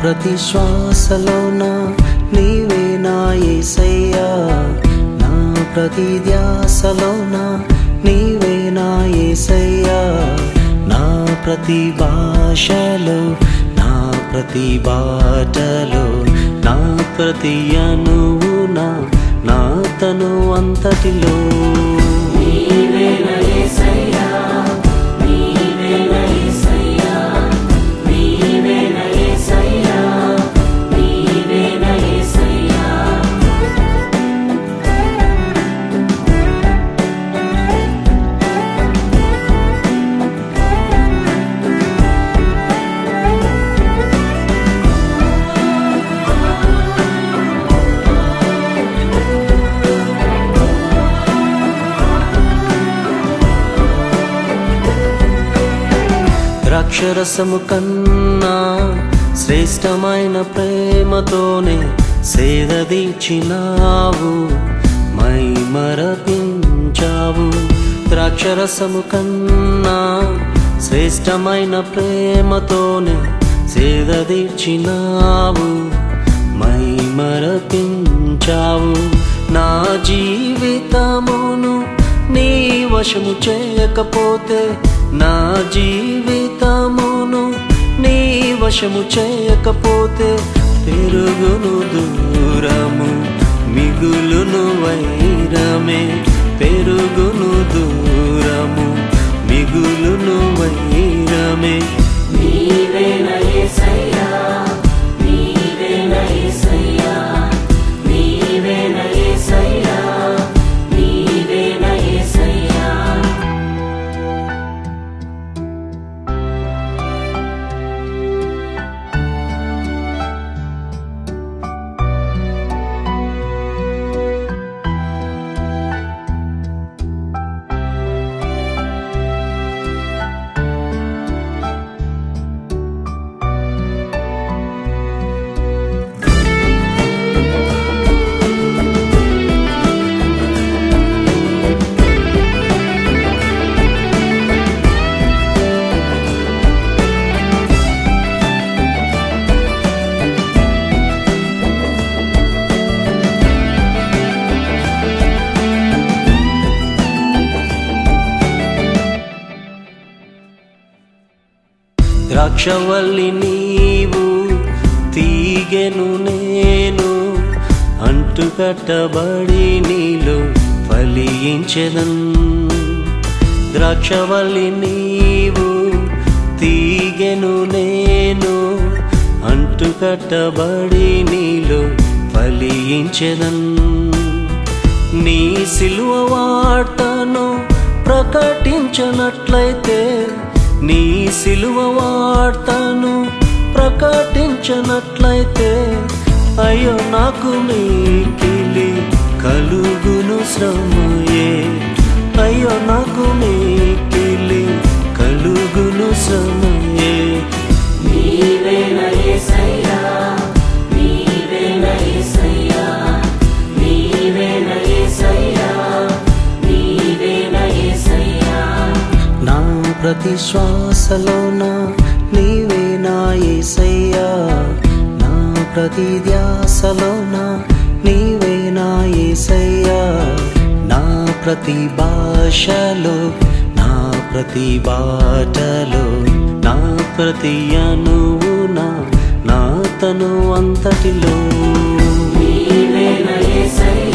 ప్రతి శ్వాసలోన నీవే నా యేసయ్యా, నా ప్రతి ధ్యాసలోన నీవే నా యేసయ్యా, నా ప్రతి భాషలో నా ప్రతి బాటలో నా ప్రతి అణువున నా తను అంతటిలో నీవే నా యేసయ్యా, నీవే నా యేసయ్యా, నీవే నా యేసయ్యా, నీవే నా యేసయ్యా. ద్రాక్షరసము కన్నా శ్రేష్టమైన ప్రేమతోనే సేదదీర్చినావు, మై మరపించావు. ద్రాక్షరసము కన్నా శ్రేష్టమైన ప్రేమతోనే సేదదీర్చినావు, మై మరపించావు. నా జీవితమును నీ వశము చేయకపోతే, నా జీవితమును నీ వశము చేయకపోతే, పెరుగును దూరము మిగులును వైరమే, పెరుగును దూరము మిగులును వైరమే. నీవే నా యేసయ్యా, నీవే నా యేసయ్యా, నీవే నా యేసయ్యా, నీవే నా యేసయ్యా. ద్రాక్షవల్లి నీవు, తీగెను నేను, అంటుకట్టబడి నీలో ఫలించెదన్. ద్రాక్షవల్లి నీవు, తీగెను నేను, అంటుకట్టబడి నీలో ఫలించెదన్. నీ సిలువ వార్తను ప్రకటించనట్లయితే, నీ సిలువ వార్తను ప్రకటించనట్లయితే, అయ్యో నాకు మిక్కిలి కలుగును శ్రమయే, అయ్యో నాకు మిక్కిలి కలుగును శ్రమయే. నీవే నా యేసయ్యా, నీవే నా యేసయ్యా, నీవే నా యేసయ్యా, నీవే నా యేసయ్యా. నా ప్రతి శ్వాసలోన నీవే నా యేసయ్యా, నా ప్రతి ధ్యాసలోన నీవే నా యేసయ్యా, నా ప్రతి భాషలో నా ప్రతి బాటలో నా ప్రతి అణువున నా తను అంతటిలో నీవే నా యేసయ్యా.